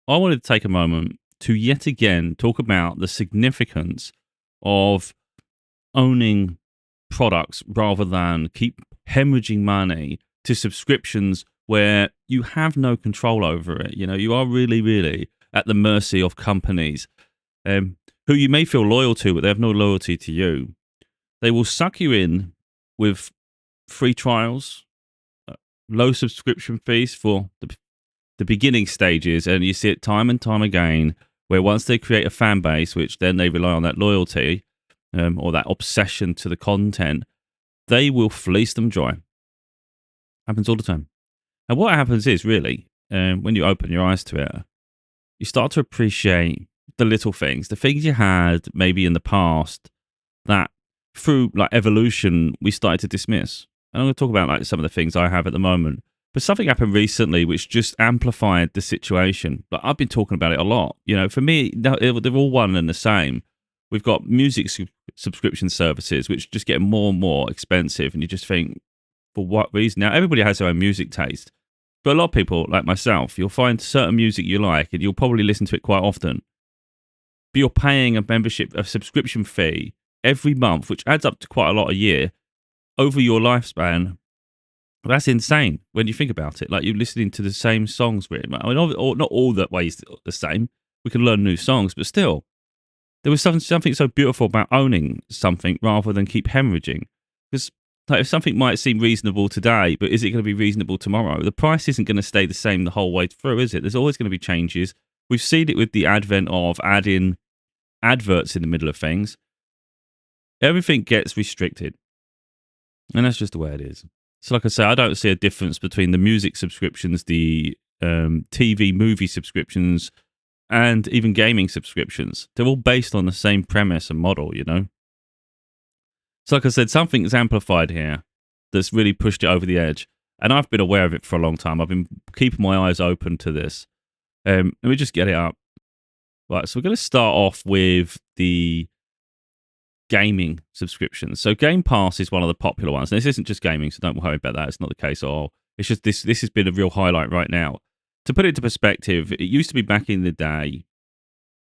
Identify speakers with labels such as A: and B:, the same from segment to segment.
A: I wanted to take a moment to yet again talk about the significance of owning products rather than keep hemorrhaging money to subscriptions where you have no control over it. You know, you are really, really at the mercy of companies um, who you may feel loyal to, but they have no loyalty to you. They will suck you in with free trials, uh, low subscription fees for the beginning stages, and you see it time and time again, where once they create a fan base, which then they rely on that loyalty or that obsession to the content, they will fleece them dry. Happens all the time. And what happens is really, when you open your eyes to it, you start to appreciate the little things, the things you had maybe in the past that through like evolution we started to dismiss. And I'm going to talk about like some of the things I have at the moment. But something happened recently which just amplified the situation. But I've been talking about it a lot. You know, for me, they're all one and the same. We've got music subscription services which just get more and more expensive, and you just think, for what reason? Now, everybody has their own music taste. But a lot of people, like myself, you'll find certain music you like and you'll probably listen to it quite often. But you're paying a membership, a subscription fee every month, which adds up to quite a lot a year over your lifespan. That's insane when you think about it. Like, you're listening to the same songs written. I mean, not all that ways the same. We can learn new songs, but still, there was something so beautiful about owning something rather than keep hemorrhaging. Because like, if something might seem reasonable today, but is it going to be reasonable tomorrow? The price isn't going to stay the same the whole way through, is it? There's always going to be changes. We've seen it with the advent of adding adverts in the middle of things. Everything gets restricted. And that's just the way it is. So like I say, I don't see a difference between the music subscriptions, the TV movie subscriptions, and even gaming subscriptions. They're all based on the same premise and model, you know? So like I said, something's amplified here that's really pushed it over the edge. And I've been aware of it for a long time. I've been keeping my eyes open to this. Let me just get it up. Right, so we're going to start off with the gaming subscriptions. So Game Pass is one of the popular ones. And this isn't just gaming, so don't worry about that. It's not the case at all. It's just this has been a real highlight right now. To put it into perspective, it used to be back in the day,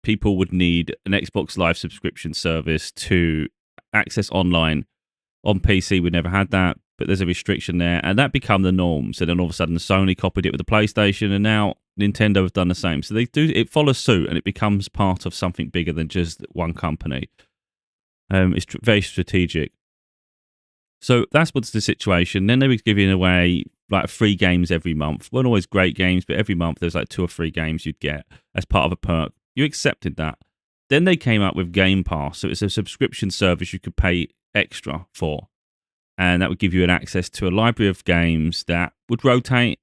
A: people would need an Xbox Live subscription service to access online. On PC, we never had that, but there's a restriction there, and that became the norm. So then all of a sudden, Sony copied it with the PlayStation, and now Nintendo have done the same. So it follows suit, and it becomes part of something bigger than just one company. It's very strategic. So that's what's the situation. Then they were giving away like free games every month. Weren't always great games, but every month there's like 2 or 3 games you'd get as part of a perk. You accepted that. Then they came up with Game Pass. So it's a subscription service you could pay extra for. And that would give you an access to a library of games that would rotate.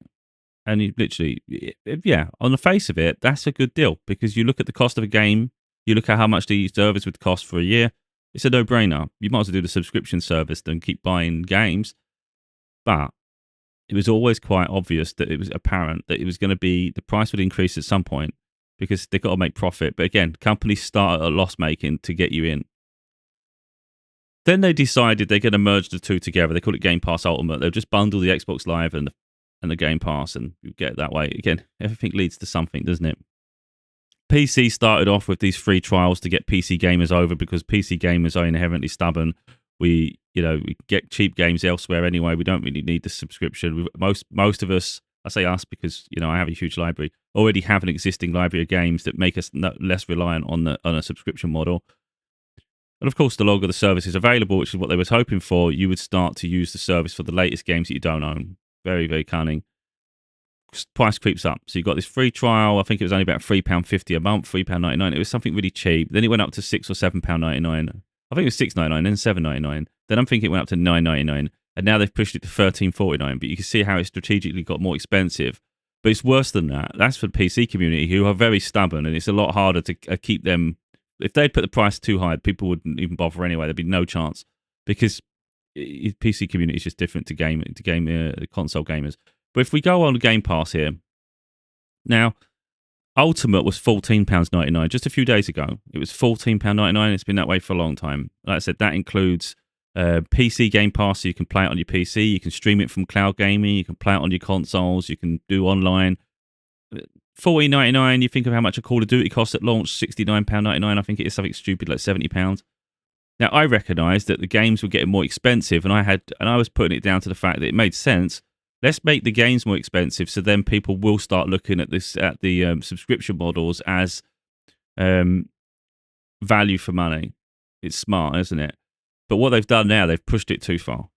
A: And you literally, yeah, on the face of it, that's a good deal. Because you look at the cost of a game, you look at how much the service would cost for a year. It's a no-brainer. You might as well do the subscription service than keep buying games. But it was always quite obvious that it was apparent that it was going to be, the price would increase at some point because they've got to make profit. But again, companies start at loss-making to get you in. Then they decided they're going to merge the two together. They call it Game Pass Ultimate. They'll just bundle the Xbox Live and the Game Pass, and you get it that way. Again, everything leads to something, doesn't it? PC started off with these free trials to get PC gamers over because PC gamers are inherently stubborn. We get cheap games elsewhere anyway. We don't really need the subscription. Most of us, I say us because I have a huge library, already have an existing library of games that make us less reliant on a subscription model. And of course, the longer the service is available, which is what they was hoping for, you would start to use the service for the latest games that you don't own. Very, very cunning. Price creeps up. So you got this free trial. I think it was only about £3.50 a month, £3.99. It was something really cheap. Then it went up to £6 or £7.99. I think it was £6.99, then £7.99. Then I'm thinking it went up to £9.99. And now they've pushed it to £13.49. But you can see how it strategically got more expensive. But it's worse than that. That's for the PC community who are very stubborn. And it's a lot harder to keep them. If they'd put the price too high, people wouldn't even bother anyway. There'd be no chance. Because PC community is just different to console gamers. But if we go on Game Pass here, now, Ultimate was £14.99 just a few days ago. It was £14.99. It's been that way for a long time. Like I said, that includes PC Game Pass, so you can play it on your PC. You can stream it from cloud gaming. You can play it on your consoles. You can do online. $14.99. You think of how much a Call of Duty costs at launch, £69.99. I think it is something stupid like £70. Now I recognised that the games were getting more expensive, and I was putting it down to the fact that it made sense. Let's make the games more expensive, so then people will start looking at the subscription models as value for money. It's smart, isn't it? But what they've done now, they've pushed it too far.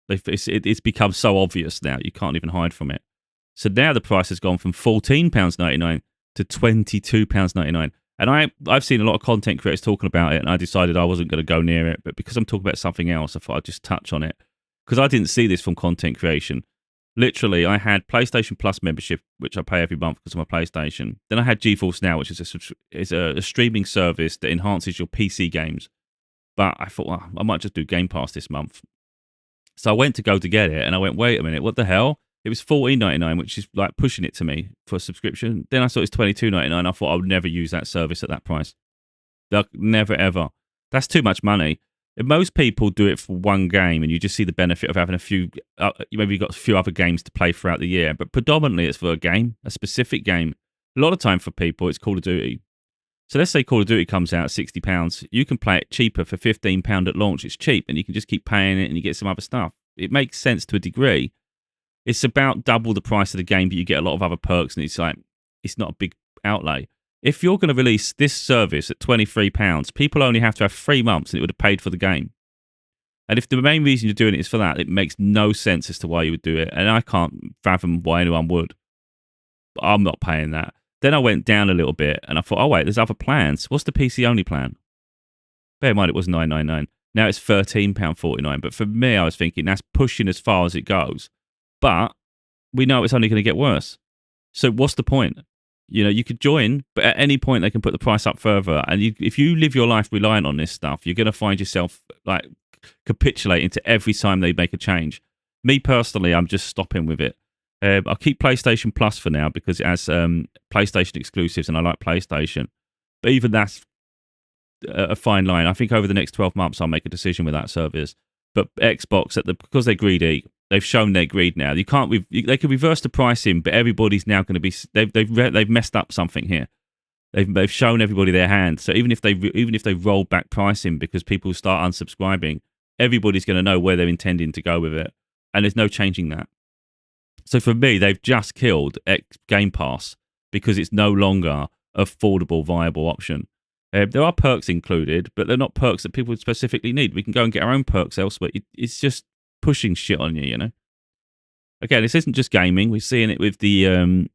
A: It's become so obvious now, you can't even hide from it. So now the price has gone from £14.99 to £22.99. And I've seen a lot of content creators talking about it, and I decided I wasn't going to go near it. But because I'm talking about something else, I thought I'd just touch on it. Because I didn't see this from content creation. Literally, I had PlayStation Plus membership, which I pay every month because of my PlayStation. Then I had GeForce Now, which is a streaming service that enhances your PC games. But I thought, well, I might just do Game Pass this month. So I went to go to get it, and I went, wait a minute, what the hell? It was $14.99, which is like pushing it to me for a subscription. Then I saw it was $22.99. I thought I would never use that service at that price. Never, ever. That's too much money. And most people do it for one game, and you just see the benefit of having a few, maybe you've got a few other games to play throughout the year. But predominantly it's for a game, a specific game. A lot of time for people, it's Call of Duty. So let's say Call of Duty comes out at £60. You can play it cheaper for £15 at launch. It's cheap, and you can just keep paying it, and you get some other stuff. It makes sense to a degree. It's about double the price of the game, but you get a lot of other perks, and it's not a big outlay. If you're going to release this service at £23, people only have to have 3 months, and it would have paid for the game. And if the main reason you're doing it is for that, it makes no sense as to why you would do it. And I can't fathom why anyone would. But I'm not paying that. Then I went down a little bit, and I thought, oh wait, there's other plans. What's the PC only plan? Bear in mind it was $9.99. Now it's £13.49. But for me, I was thinking that's pushing as far as it goes. But we know it's only going to get worse. So what's the point? You know, you could join, but at any point they can put the price up further. And if you live your life reliant on this stuff, you're going to find yourself like capitulating to every time they make a change. Me personally, I'm just stopping with it. I'll keep PlayStation Plus for now because it has PlayStation exclusives, and I like PlayStation. But even that's a fine line. I think over the next 12 months, I'll make a decision with that service. But Xbox, because they're greedy, they've shown their greed now. They can reverse the pricing, but everybody's now going to be. They've messed up something here. They've shown everybody their hand. So even if they roll back pricing because people start unsubscribing, everybody's going to know where they're intending to go with it, and there's no changing that. So for me, they've just killed Game Pass because it's no longer an affordable, viable option. There are perks included, but they're not perks that people specifically need. We can go and get our own perks elsewhere. It's just pushing shit on you, you know. Again, this isn't just gaming. We're seeing it with the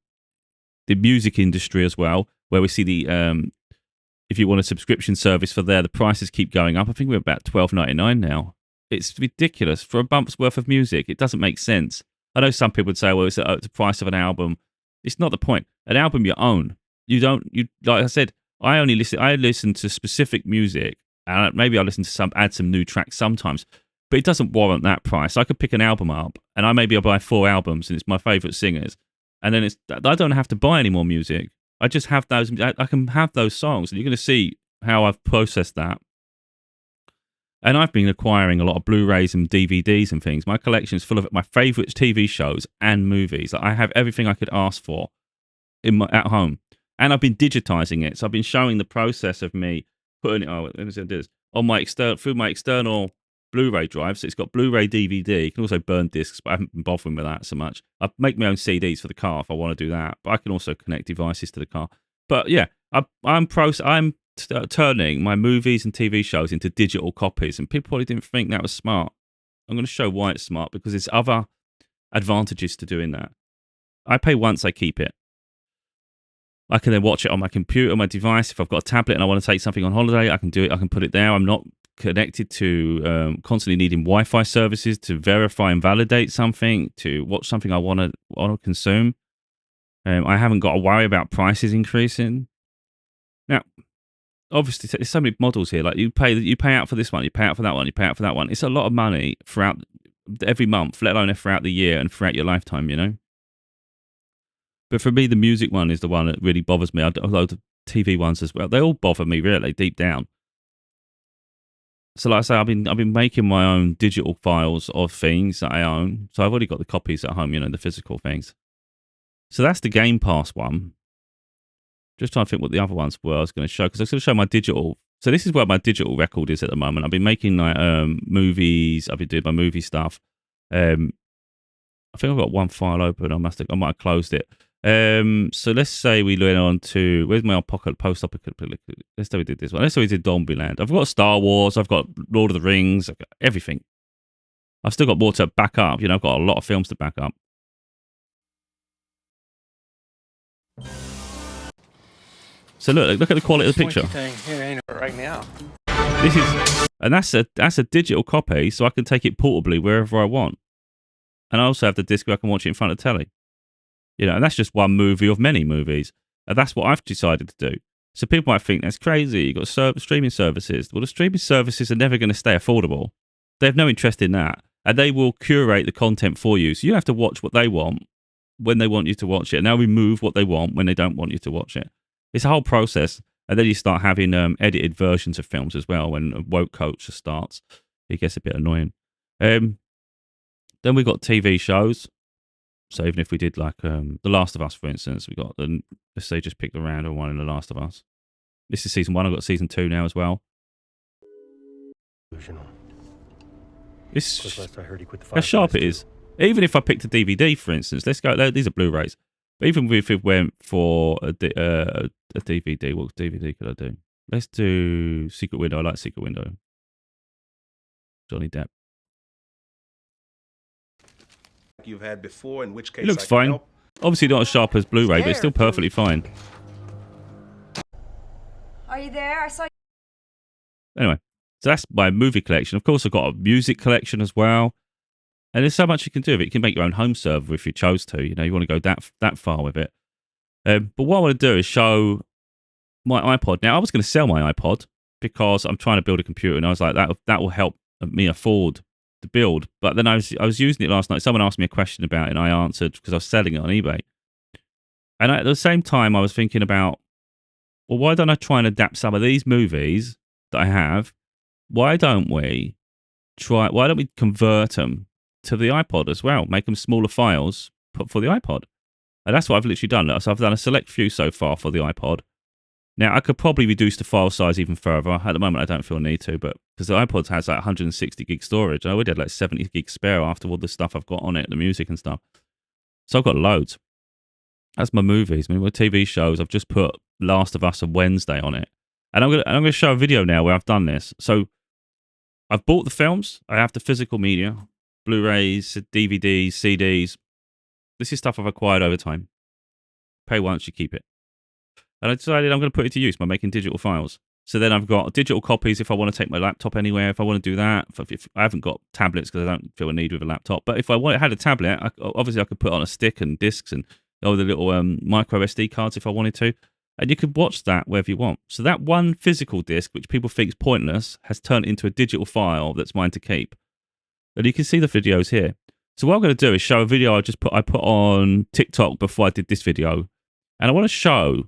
A: music industry as well, where we see if you want a subscription service for the prices keep going up. I think we're about $12.99 now. It's ridiculous for a month's worth of music. It doesn't make sense. I know some people would say, well, it's the price of an album. It's not the point. An album you own. Like I said, I listen to specific music, and maybe I listen to add some new tracks sometimes, but it doesn't warrant that price. I could pick an album up, and I'll buy 4 albums, and it's my favourite singers, and then I don't have to buy any more music. I just have those. I can have those songs, and you're going to see how I've processed that. And I've been acquiring a lot of Blu-rays and DVDs and things. My collection is full of my favourite TV shows and movies. I have everything I could ask for at home. And I've been digitizing it. So I've been showing the process of me putting it on through my external Blu-ray drive. So it's got Blu-ray, DVD. You can also burn discs, but I haven't been bothering with that so much. I make my own CDs for the car if I want to do that. But I can also connect devices to the car. But yeah, I'm turning my movies and TV shows into digital copies, and people probably didn't think that was smart. I'm going to show why it's smart, because there's other advantages to doing that. I pay once, I keep it. I can then watch it on my computer, my device. If I've got a tablet and I want to take something on holiday, I can do it. I can put it there. I'm not connected to constantly needing Wi-Fi services to verify and validate something, to watch something I want to consume. I haven't got to worry about prices increasing. Now, obviously, there's so many models here. Like you pay out for this one, you pay out for that one, you pay out for that one. It's a lot of money throughout every month, let alone throughout the year and throughout your lifetime, you know. But for me, the music one is the one that really bothers me. Although the TV ones as well, they all bother me really deep down. So, like I say, I've been making my own digital files of things that I own. So I've already got the copies at home, you know, the physical things. So that's the Game Pass one. Just trying to think what the other ones were I was going to show, because I was going to show my digital. So this is where my digital record is at the moment. I've been making like movies. I've been doing my movie stuff. I think I've got one file open. I might have closed it. So let's say we went on to, where's my post-apocalyptic? Let's say we did this one. Let's say we did Zombieland. I've got Star Wars. I've got Lord of the Rings. I've got everything. I've still got more to back up. You know, I've got a lot of films to back up. So look at the quality of the picture.
B: Here ain't it right now.
A: This is, and that's a digital copy, so I can take it portably wherever I want. And I also have the disc where I can watch it in front of the telly. You know, and that's just one movie of many movies. And that's what I've decided to do. So people might think that's crazy. You've got streaming services. Well, the streaming services are never going to stay affordable. They have no interest in that. And they will curate the content for you. So you have to watch what they want when they want you to watch it. And they'll remove what they want when they don't want you to watch it. It's a whole process. And then you start having edited versions of films as well. When a woke culture starts, it gets a bit annoying. Then we've got TV shows. So even if we did like The Last of Us, for instance, we got let's say just pick the random one in The Last of Us. This is season 1. I've got season 2 now as well. This how sharp it is. Even if I picked a DVD, for instance, let's go. These are Blu-rays. But even if it went for a DVD, what DVD could I do? Let's do Secret Window. I like Secret Window. Johnny Depp.
C: You've had before, in which case
A: it looks fine. Help. Obviously not as sharp as Blu-ray, but it's still perfectly fine.
D: Are you there? I saw you.
A: Anyway, so that's my movie collection. Of course, I've got a music collection as well. And there's so much you can do with it. You can make your own home server if you chose to. You know, you want to go that far with it. But what I want to do is show my iPod. Now, I was going to sell my iPod because I'm trying to build a computer, and I was like, that will help me afford the build. But then I was using it last night. Someone asked me a question about it, and I answered because I was selling it on eBay. And at the same time, I was thinking about, well, why don't I try and adapt some of these movies that I have? Why don't we convert them to the iPod as well? Make them smaller files for the iPod. And that's what I've literally done. So I've done a select few so far for the iPod. Now, I could probably reduce the file size even further. At the moment, I don't feel a need to, but because the iPod has like 160 gig storage, I already had like 70 gig spare after all the stuff I've got on it, the music and stuff. So I've got loads. That's my movies. I mean, my TV shows, I've just put Last of Us and Wednesday on it. And I'm gonna show a video now where I've done this. So I've bought the films. I have the physical media, Blu-rays, DVDs, CDs. This is stuff I've acquired over time. Pay once, you keep it. And I decided I'm going to put it to use by making digital files. So then I've got digital copies if I want to take my laptop anywhere, if I want to do that. If I haven't got tablets because I don't feel a need with a laptop. But if I had a tablet, obviously I could put on a stick and discs and all the little micro SD cards if I wanted to. And you could watch that wherever you want. So that one physical disc, which people think is pointless, has turned into a digital file that's mine to keep. And you can see the videos here. So what I'm going to do is show a video I put on TikTok before I did this video. And I want to show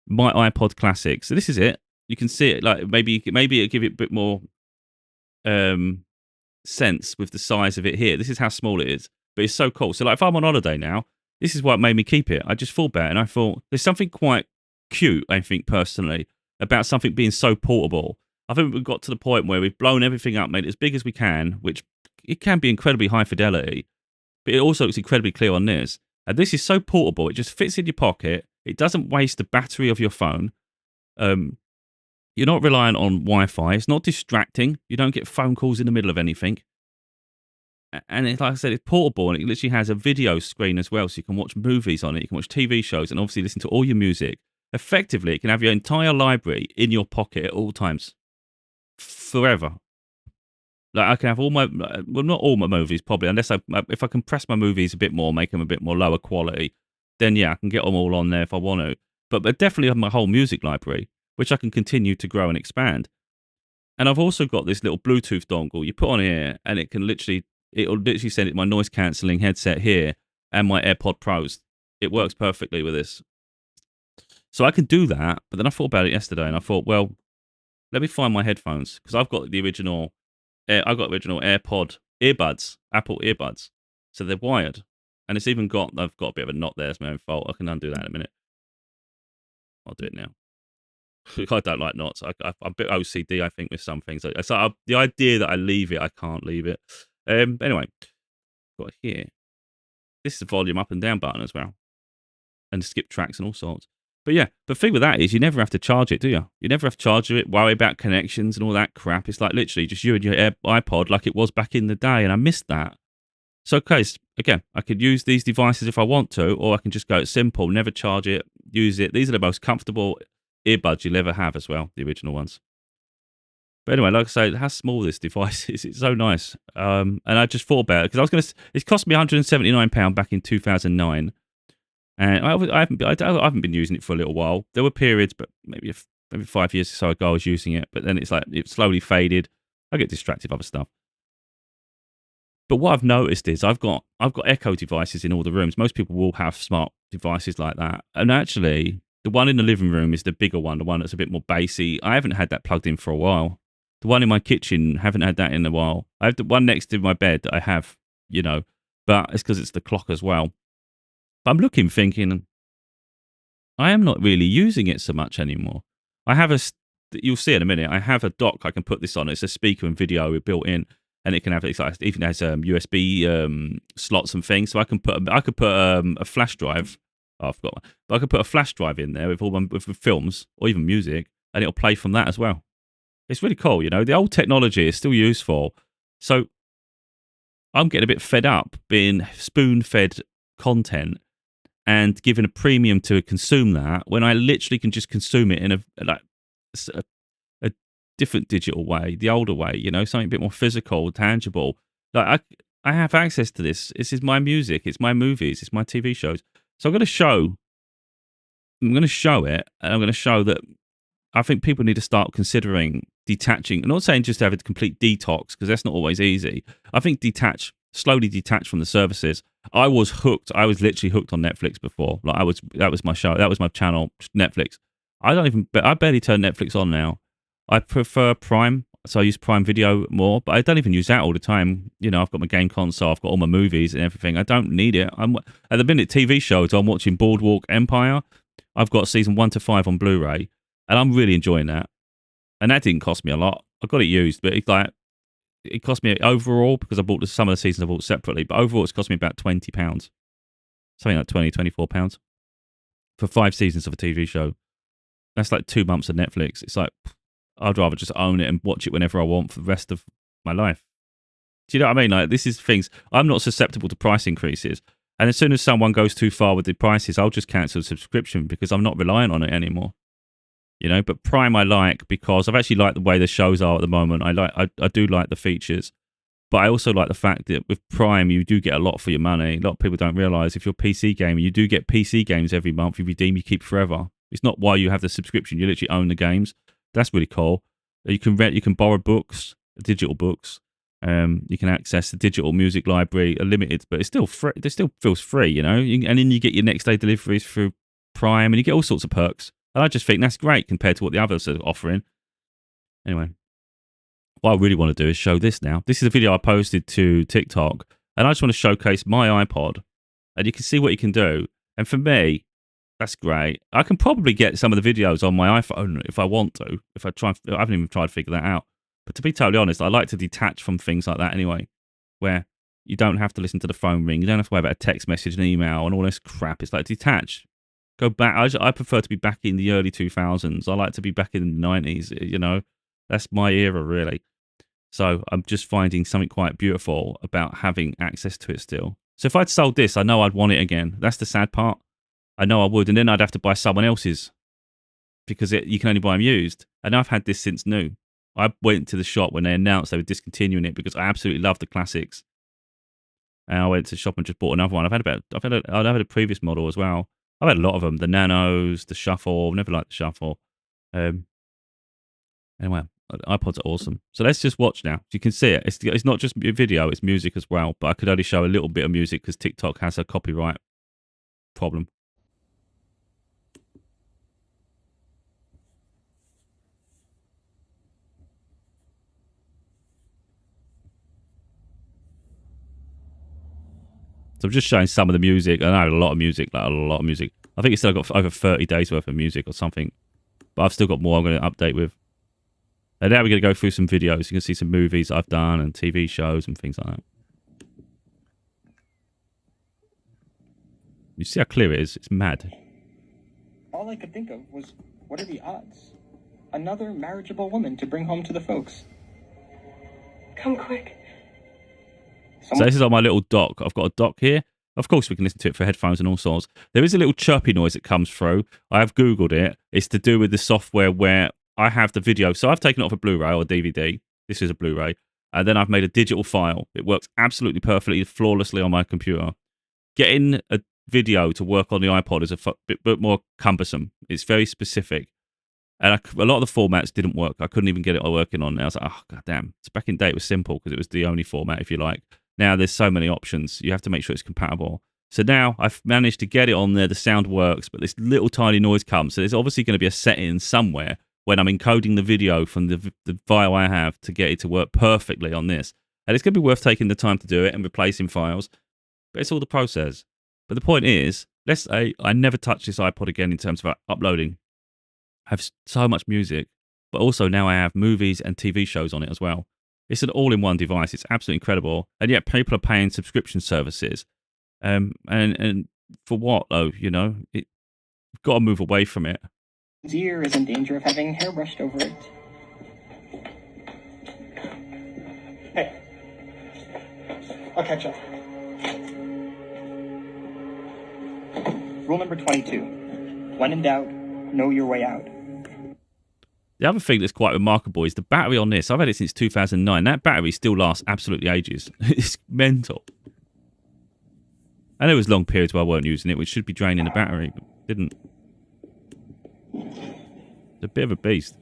A: my iPod Classic. So this is it. You can see it. Like maybe it'll give it a bit more sense with the size of it here. This is how small it is, but it's so cool. So like if I'm on holiday now, this is what made me keep it. I just thought about it, and I thought there's something quite cute, I think personally, about something being so portable. I think we've got to the point where we've blown everything up, made it as big as we can, which it can be incredibly high fidelity, but it also looks incredibly clear on this. And this is so portable. It just fits in your pocket. It doesn't waste the battery of your phone. You're not relying on Wi-Fi. It's not distracting. You don't get phone calls in the middle of anything. And like I said, it's portable, and it literally has a video screen as well, so you can watch movies on it. You can watch TV shows and obviously listen to all your music. Effectively, it can have your entire library in your pocket at all times, forever. Like I can have all my, well, not all my movies probably, unless if I compress my movies a bit more, make them a bit more lower quality, then yeah, I can get them all on there if I want to. But definitely have my whole music library, which I can continue to grow and expand. And I've also got this little Bluetooth dongle you put on here, and it'll literally send it my noise cancelling headset here and my AirPod Pros. It works perfectly with this. So I can do that, but then I thought about it yesterday, and I thought, well, let me find my headphones, because I've got the original AirPod earbuds, Apple earbuds. So they're wired. And I've got a bit of a knot there. It's my own fault. I can undo that in a minute. I'll do it now. I don't like knots. I'm a bit OCD, I think, with some things. So the idea that I leave it, I can't leave it. Anyway, got here. This is the volume up and down button as well, and skip tracks and all sorts. But yeah, the thing with that is you never have to charge it, do you? You never have to charge it, worry about connections and all that crap. It's like literally just you and your iPod like it was back in the day, and I missed that. So, okay, again, I could use these devices if I want to, or I can just go it's simple, never charge it, use it. These are the most comfortable earbuds you'll ever have as well, the original ones. But anyway, like I say, how small this device is. It's so nice. And I just thought about it because I was going to. It cost me £179 back in 2009, and I haven't been using it for a little while. There were periods, but maybe 5 years or so ago, I was using it. But then it's like it slowly faded. I get distracted with other stuff. But what I've noticed is I've got Echo devices in all the rooms. Most people will have smart devices like that, and actually, the one in the living room is the bigger one, the one that's a bit more bassy. I haven't had that plugged in for a while. The one in my kitchen, haven't had that in a while. I have the one next to my bed that I have, but it's because it's the clock as well. But I'm looking, thinking, I am not really using it so much anymore. I have you'll see in a minute, I have a dock I can put this on. It's a speaker and video built in, and it can have, it even has USB slots and things. So I could put a flash drive. Oh, I forgot. But I could put a flash drive in there with with films or even music, and it'll play from that as well. It's really cool, The old technology is still useful. So I'm getting a bit fed up being spoon-fed content and given a premium to consume that when I literally can just consume it in a different digital way, the older way, something a bit more physical, tangible. Like I have access to this. This is my music. It's my movies. It's my TV shows. So I'm going to show it, and I'm going to show that I think people need to start considering detaching. I'm not saying just have a complete detox, because that's not always easy. I think slowly detach from the services. I was hooked. I was literally hooked on Netflix before. That was my show. That was my channel, Netflix. I barely turn Netflix on now. I prefer Prime, so I use Prime Video more, but I don't even use that all the time. I've got my game console, I've got all my movies and everything. I don't need it. At the minute, TV shows, I'm watching Boardwalk Empire. I've got season 1 to 5 on Blu-ray, and I'm really enjoying that. And that didn't cost me a lot. I got it used, but it cost me overall, because I bought some of the seasons I bought separately, but overall it's cost me about £20. Something like £24 for 5 seasons of a TV show. That's like 2 months of Netflix. It's like, I'd rather just own it and watch it whenever I want for the rest of my life. Do you know what I mean? Like, this is things, I'm not susceptible to price increases. And as soon as someone goes too far with the prices, I'll just cancel the subscription because I'm not reliant on it anymore. But Prime I like because I've actually liked the way the shows are at the moment. I do like the features, but I also like the fact that with Prime you do get a lot for your money. A lot of people don't realise if you're a PC gamer, you do get PC games every month. You redeem, you keep forever. It's not why you have the subscription. You literally own the games. That's really cool. You can rent, you can borrow books, digital books. You can access the digital music library, limited, but it's still free. It still feels free, and then you get your next day deliveries through Prime, and you get all sorts of perks. And I just think that's great compared to what the others are offering. Anyway, what I really want to do is show this now. This is a video I posted to TikTok, and I just want to showcase my iPod, and you can see what you can do. And for me, that's great. I can probably get some of the videos on my iPhone if I want to. I haven't even tried to figure that out. But to be totally honest, I like to detach from things like that anyway, where you don't have to listen to the phone ring. You don't have to worry about a text message, an email, and all this crap. It's like detach. Go back. I prefer to be back in the early 2000s. I like to be back in the 90s. That's my era, really. So I'm just finding something quite beautiful about having access to it still. So if I'd sold this, I know I'd want it again. That's the sad part. I know I would, and then I'd have to buy someone else's because you can only buy them used. And I've had this since new. I went to the shop when they announced they were discontinuing it because I absolutely love the classics. And I went to the shop and just bought another one. I've had a previous model as well. I've had a lot of them. The Nanos, the Shuffle. Never liked the Shuffle. Anyway, iPods are awesome. So let's just watch now. You can see it. It's not just video, it's music as well. But I could only show a little bit of music because TikTok has a copyright problem. So I'm just showing some of the music. And I have a lot of music, I think it's still got over 30 days worth of music or something. But I've still got more I'm going to update with. And now we're going to go through some videos. You can see some movies I've done and TV shows and things like that. You see how clear it is? It's mad.
B: All I could think of was, what are the odds? Another marriageable woman to bring home to the folks.
D: Come quick.
A: So this is on my little dock. I've got a dock here. Of course, we can listen to it for headphones and all sorts. There is a little chirpy noise that comes through. I have Googled it. It's to do with the software where I have the video. So I've taken it off a Blu-ray or a DVD. This is a Blu-ray. And then I've made a digital file. It works absolutely perfectly, flawlessly on my computer. Getting a video to work on the iPod is a bit more cumbersome. It's very specific. And a lot of the formats didn't work. I couldn't even get it working on. I was like, oh, god damn. So back in the day, it was simple because it was the only format, if you like. Now there's so many options. You have to make sure it's compatible. So now I've managed to get it on there. The sound works, but this little tiny noise comes. So there's obviously going to be a setting somewhere when I'm encoding the video from the file I have to get it to work perfectly on this. And it's going to be worth taking the time to do it and replacing files. But it's all the process. But the point is, let's say I never touch this iPod again in terms of uploading. I have so much music, but also now I have movies and TV shows on it as well. It's an all-in-one device. It's absolutely incredible. And yet people are paying subscription services. And for what, though? You know, you've got to move away from it.
B: His ear is in danger of having hair brushed over it. Hey, I'll catch up. Rule number 22. When in doubt, know your way out.
A: The other thing that's quite remarkable is the battery on this. I've had it since 2009. That battery still lasts absolutely ages. It's mental. I know there was long periods where I weren't using it, which should be draining the battery, but didn't. It's a bit of a beast.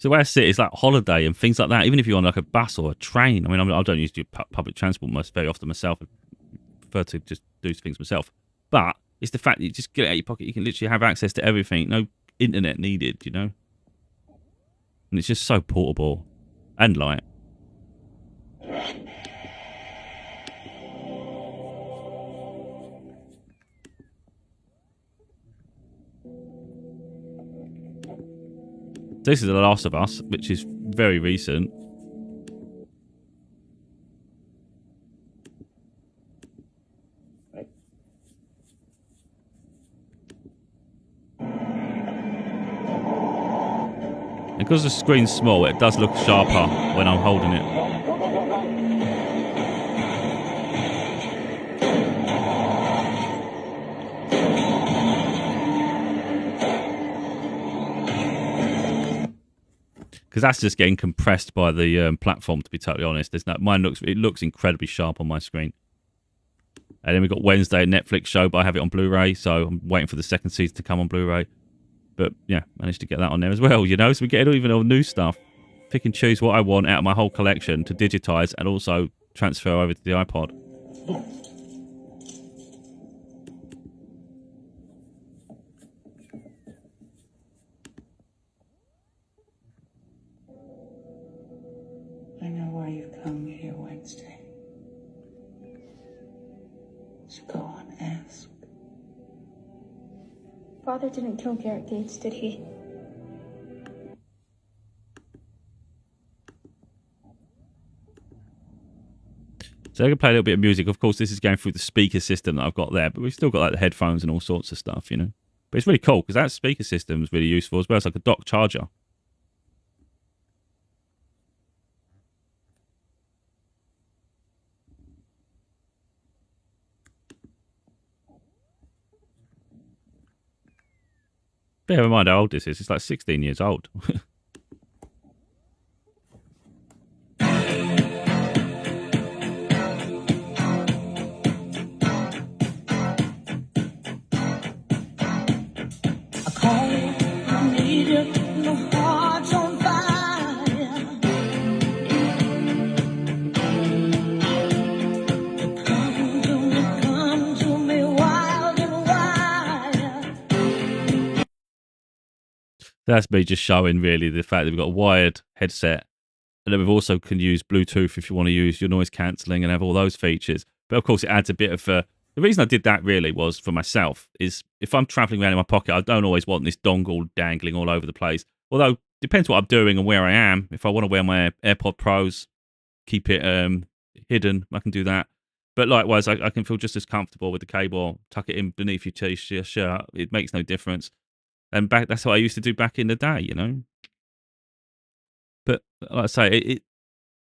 A: So where I sit is like holiday and things like that. Even if you're on like a bus or a train. I mean, I don't use public transport very often myself. I prefer to just do things myself. But it's the fact that you just get it out of your pocket. You can literally have access to everything. No internet needed, you know. And it's just so portable and light. This is The Last of Us, which is very recent. And because the screen's small, it does look sharper when I'm holding it. Because that's just getting compressed by the platform, to be totally honest. Mine looks incredibly sharp on my screen. And then we've got Wednesday, a Netflix show, but I have it on Blu-ray, so I'm waiting for the second season to come on Blu-ray. But yeah, managed to get that on there as well, you know. So we get even all new stuff. Pick and choose what I want out of my whole collection to digitize and also transfer over to the iPod.
E: I know why you've come here Wednesday. So go on, ask.
D: Father didn't kill Garrett Gates, did he?
A: So I can play a little bit of music. Of course, this is going through the speaker system that I've got there, but we've still got like the headphones and all sorts of stuff, you know. But it's really cool because that speaker system is really useful as well. It's like a dock charger. Bear in mind how old this is. It's like 16 years old.
E: I call you, I need you, my heart's on fire.
A: That's me just showing really the fact that we've got a wired headset, and then we've also can use Bluetooth if you want to use your noise cancelling and have all those features. But of course, it adds a bit of the reason I did that really was for myself. Is if I'm traveling around in my pocket, I don't always want this dongle dangling all over the place. Although depends what I'm doing and where I am. If I want to wear my AirPod Pros, keep it hidden, I can do that. But likewise, I can feel just as comfortable with the cable. Tuck it in beneath your t-shirt. It makes no difference. And that's what I used to do back in the day, you know. But like I say,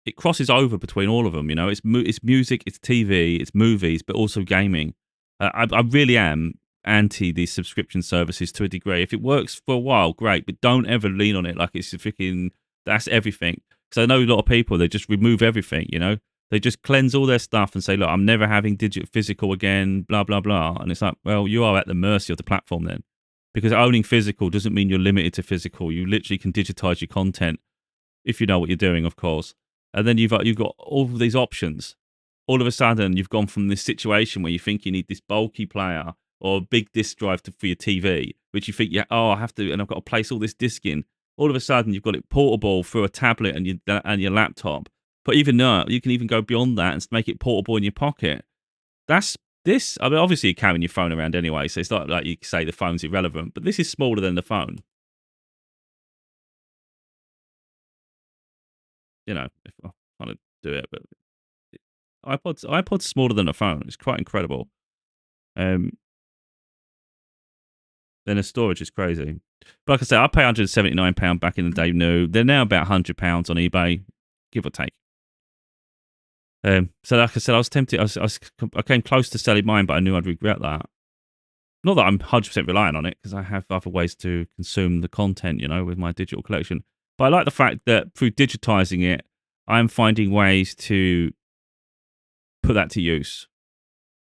A: it crosses over between all of them. You know, it's music, it's TV, it's movies, but also gaming. I really am anti these subscription services to a degree. If it works for a while, great, but don't ever lean on it like it's freaking that's everything. Because I know a lot of people, they just remove everything. You know, they just cleanse all their stuff and say, look, I'm never having physical again, blah blah blah. And it's like, well, you are at the mercy of the platform then, because owning physical doesn't mean you're limited to physical. You literally can digitize your content if you know what you're doing, of course. And then you've got all of these options. All of a sudden, you've gone from this situation where you think you need this bulky player or a big disk drive for your TV, which you think, yeah, oh, I have to, and I've got to place all this disk in. All of a sudden, you've got it portable through a tablet and your laptop. But even now, you can even go beyond that and make it portable in your pocket. That's this. I mean, obviously, you're carrying your phone around anyway, so it's not like you say the phone's irrelevant. But this is smaller than the phone. You know, if I want to do it, but iPod's smaller than a phone. It's quite incredible. Then the storage is crazy. But like I said, I pay £179 back in the day new. They're now about £100 on eBay, give or take. So like I said, I was tempted. I came close to selling mine, but I knew I'd regret that. Not that I'm 100% relying on it, because I have other ways to consume the content, you know, with my digital collection. But I like the fact that through digitizing it, I'm finding ways to put that to use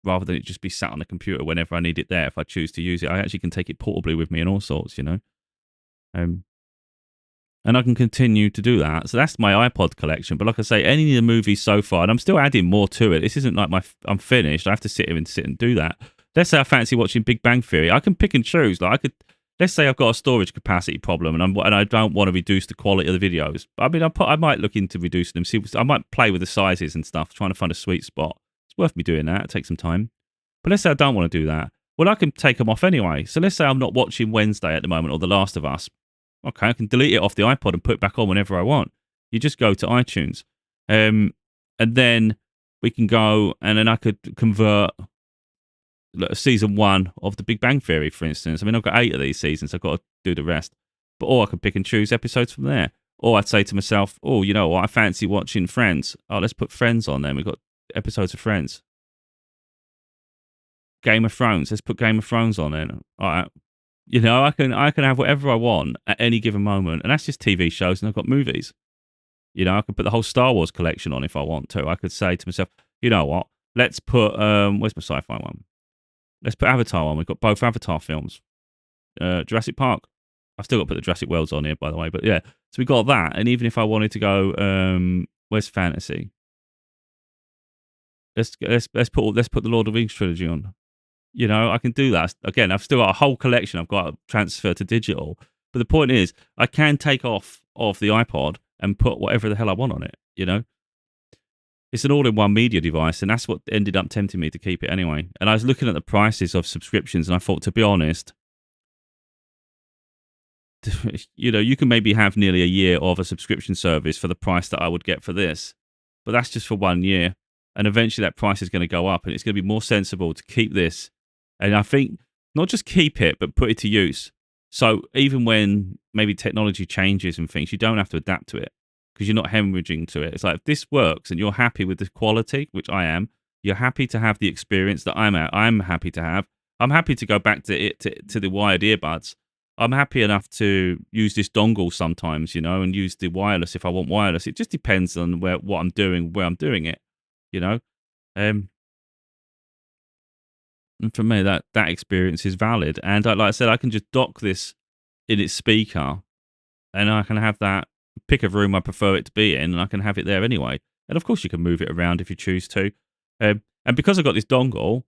A: rather than it just be sat on the computer whenever I need it there. If I choose to use it, I actually can take it portably with me and all sorts, you know. And I can continue to do that. So that's my iPod collection. But like I say, any of the movies so far, and I'm still adding more to it. This isn't like I'm finished. I have to sit here and do that. Let's say I fancy watching Big Bang Theory. I can pick and choose. Like I could, let's say I've got a storage capacity problem, and I don't want to reduce the quality of the videos. I mean, I might look into reducing them. I might play with the sizes and stuff, trying to find a sweet spot. It's worth me doing that. It takes some time. But let's say I don't want to do that. Well, I can take them off anyway. So let's say I'm not watching Wednesday at the moment or The Last of Us. Okay, I can delete it off the iPod and put it back on whenever I want. You just go to iTunes. And then we can go, and then I could convert season 1 of The Big Bang Theory, for instance. I mean, I've got 8 of these seasons. I've got to do the rest. Or I could pick and choose episodes from there. Or I'd say to myself, oh, you know what? I fancy watching Friends. Oh, let's put Friends on then. We've got episodes of Friends. Game of Thrones. Let's put Game of Thrones on then. All right. You know, I can have whatever I want at any given moment, and that's just TV shows, and I've got movies. You know, I could put the whole Star Wars collection on if I want to. I could say to myself, you know what? Let's put where's my sci-fi one? Let's put Avatar on. We've got both Avatar films. Jurassic Park. I've still got to put the Jurassic Worlds on here, by the way. But yeah, so we got that. And even if I wanted to go, where's fantasy? Let's put the Lord of the Rings trilogy on. You know, I can do that. Again, I've still got a whole collection I've got to transfer to digital. But the point is, I can take off of the iPod and put whatever the hell I want on it, you know? It's an all-in-one media device, and that's what ended up tempting me to keep it anyway. And I was looking at the prices of subscriptions, and I thought, to be honest, you know, you can maybe have nearly a year of a subscription service for the price that I would get for this. But that's just for 1 year. And eventually that price is going to go up, and it's going to be more sensible to keep this. And I think not just keep it, but put it to use. So even when maybe technology changes and things, you don't have to adapt to it because you're not hemorrhaging to it. It's like, if this works and you're happy with the quality, which I am, you're happy to have the experience that I'm happy to have. I'm happy to go back to the wired earbuds. I'm happy enough to use this dongle sometimes, you know, and use the wireless if I want wireless. It just depends on what I'm doing, where I'm doing it, you know. And for me, that experience is valid. And like I said, I can just dock this in its speaker, and I can have that, pick a room I prefer it to be in, and I can have it there anyway. And of course, you can move it around if you choose to. And because I've got this dongle,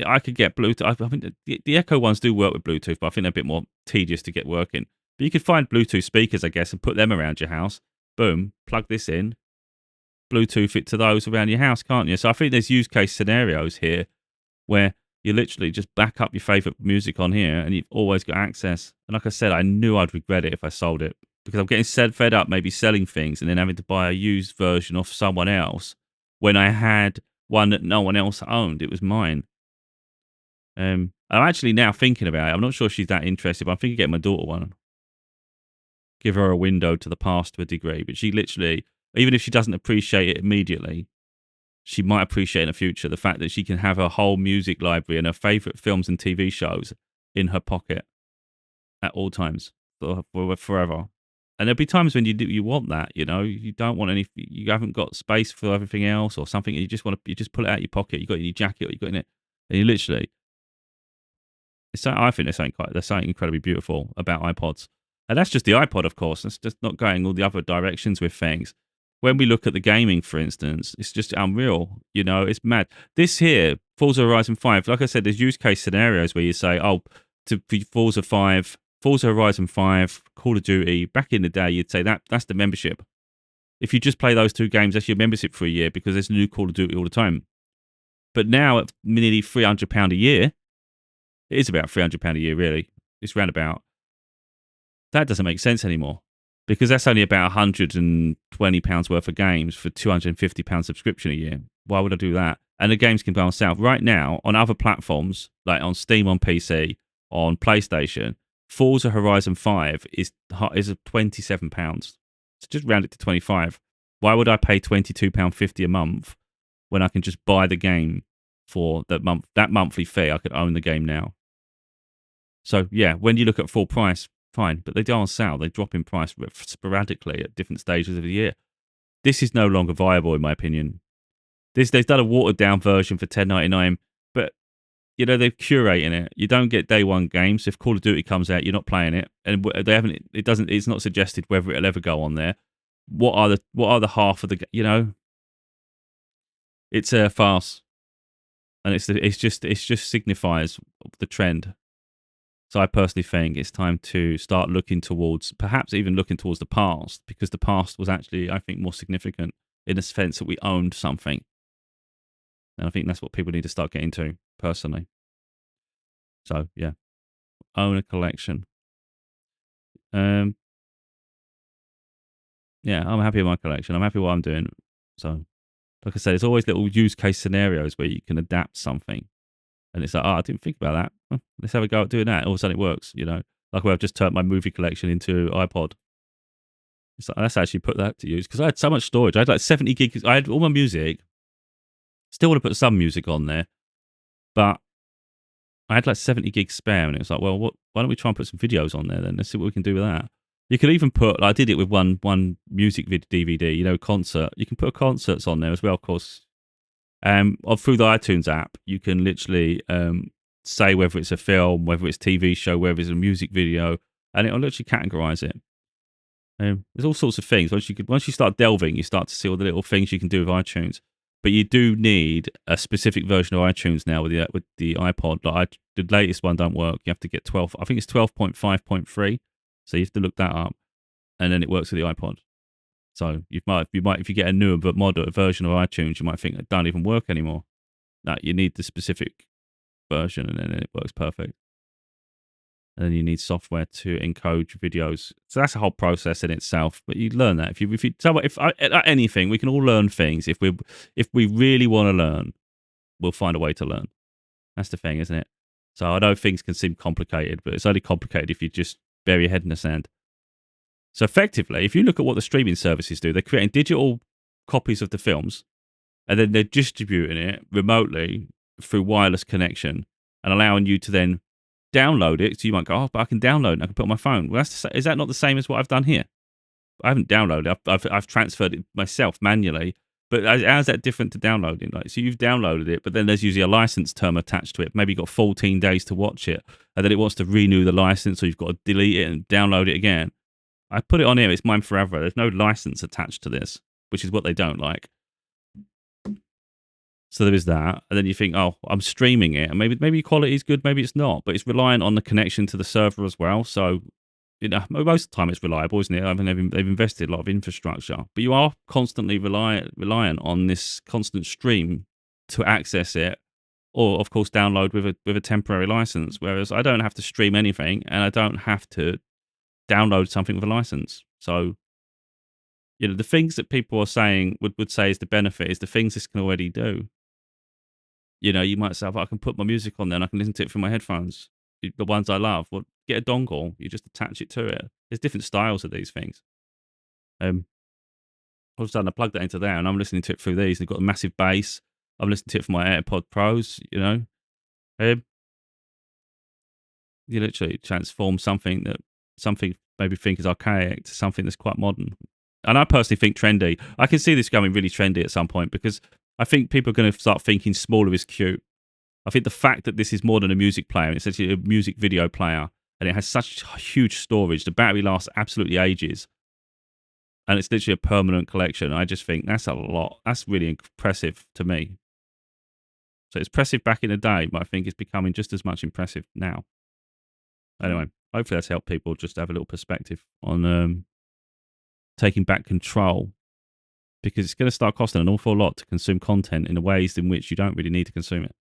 A: I could get Bluetooth. I think the Echo ones do work with Bluetooth, but I think they're a bit more tedious to get working. But you could find Bluetooth speakers, I guess, and put them around your house. Boom, plug this in, Bluetooth it to those around your house, can't you? So I think there's use case scenarios here where you literally just back up your favorite music on here and you've always got access. And like I said, I knew I'd regret it if I sold it because I'm getting fed up maybe selling things and then having to buy a used version off someone else when I had one that no one else owned. It was mine. I'm actually now thinking about it. I'm not sure she's that interested, but I'm thinking of getting my daughter one. Give her a window to the past to a degree. But she literally, even if she doesn't appreciate it immediately, she might appreciate in the future the fact that she can have her whole music library and her favourite films and TV shows in her pocket at all times for forever. And there'll be times when you want that, you know, you don't want any, you haven't got space for everything else or something. You just want to, you just pull it out of your pocket. You got it in your jacket, or you got it in it, and you literally. I think there's something incredibly beautiful about iPods. And that's just the iPod, of course. That's just not going all the other directions with things. When we look at the gaming, for instance, it's just unreal. You know, it's mad. This here, Forza Horizon 5, like I said, there's use case scenarios where you say, oh, to Forza Horizon 5, Call of Duty, back in the day, you'd say that's the membership. If you just play those two games, that's your membership for a year because there's new Call of Duty all the time. But now at nearly £300 a year, it is about £300 a year, really. It's roundabout. That doesn't make sense anymore because that's only about £120 worth of games for £250 subscription a year. Why would I do that? And the games can go on sale right now on other platforms, like on Steam on PC, on PlayStation. Forza Horizon 5 is £27. So just round it to 25. Why would I pay £22.50 a month when I can just buy the game for that monthly fee? I could own the game now. So yeah, when you look at full price, fine, but they go on sale. They drop in price sporadically at different stages of the year. This is no longer viable, in my opinion. They've done a watered down version for $10.99, but you know they're curating it. You don't get day one games. If Call of Duty comes out, you're not playing it, and they haven't. It doesn't. It's not suggested whether it'll ever go on there. What are the half of the? You know, it's a farce, and it just signifies the trend. So I personally think it's time to start perhaps even looking towards the past, because the past was actually, I think, more significant in the sense that we owned something. And I think that's what people need to start getting to, personally. So, yeah, own a collection. Yeah, I'm happy with my collection. I'm happy with what I'm doing. So, like I said, it's always little use case scenarios where you can adapt something. And it's like, I didn't think about that. Let's have a go at doing that. All of a sudden it works, you know. Like where I've just turned my movie collection into iPod. It's like, let's actually put that to use. Because I had so much storage. I had like 70 gigs. I had all my music. Still want to put some music on there. But I had like 70 gigs spare. And it was like, well, why don't we try and put some videos on there then? Let's see what we can do with that. You could even put, like I did it with one music DVD, you know, concert. You can put concerts on there as well, of course. Through the iTunes app, you can literally say whether it's a film, whether it's a TV show, whether it's a music video, and it'll literally categorize it. There's all sorts of things. Once you start delving, you start to see all the little things you can do with iTunes. But you do need a specific version of iTunes now with the iPod. Like the latest one don't work. You have to get 12. I think it's 12.5.3. So you have to look that up, and then it works with the iPod. So you might, if you get a newer but moderate version of iTunes, you might think it don't even work anymore. No, you need the specific version, and then it works perfect. And then you need software to encode videos. So that's a whole process in itself. But you learn that at anything, we can all learn things. If we really want to learn, we'll find a way to learn. That's the thing, isn't it? So I know things can seem complicated, but it's only complicated if you just bury your head in the sand. So effectively, if you look at what the streaming services do, they're creating digital copies of the films, and then they're distributing it remotely through wireless connection and allowing you to then download it. So you might go, oh, but I can download it and I can put it on my phone. Well, is that not the same as what I've done here? I haven't downloaded it. I've transferred it myself manually. But how's that different to downloading? Like, so you've downloaded it, but then there's usually a license term attached to it. Maybe you've got 14 days to watch it, and then it wants to renew the license, so you've got to delete it and download it again. I put it on here. It's mine forever. There's no license attached to this, which is what they don't like. So there is that, and then you think, oh, I'm streaming it, and maybe quality is good, maybe it's not, but it's reliant on the connection to the server as well. So, most of the time it's reliable, isn't it? I mean, they've invested a lot of infrastructure, but you are constantly reliant on this constant stream to access it, or of course download with a temporary license. Whereas I don't have to stream anything, and I don't have to download something with a license. So, the things that people are saying would say is the benefit is the things this can already do. You might say, I can put my music on there and I can listen to it through my headphones. The ones I love. Well, get a dongle. You just attach it to it. There's different styles of these things. All of a sudden, I plug that into there and I'm listening to it through these. They've got a massive bass. I'm listening to it from my AirPod Pros, You literally transform something maybe think is archaic to something that's quite modern. And I personally think trendy. I can see this going really trendy at some point because I think people are going to start thinking smaller is cute. I think the fact that this is more than a music player, it's actually a music video player, and it has such huge storage, the battery lasts absolutely ages, and it's literally a permanent collection. I just think that's a lot. That's really impressive to me. So it's impressive back in the day, but I think it's becoming just as much impressive now. Anyway, hopefully that's helped people just have a little perspective on taking back control, because it's going to start costing an awful lot to consume content in the ways in which you don't really need to consume it.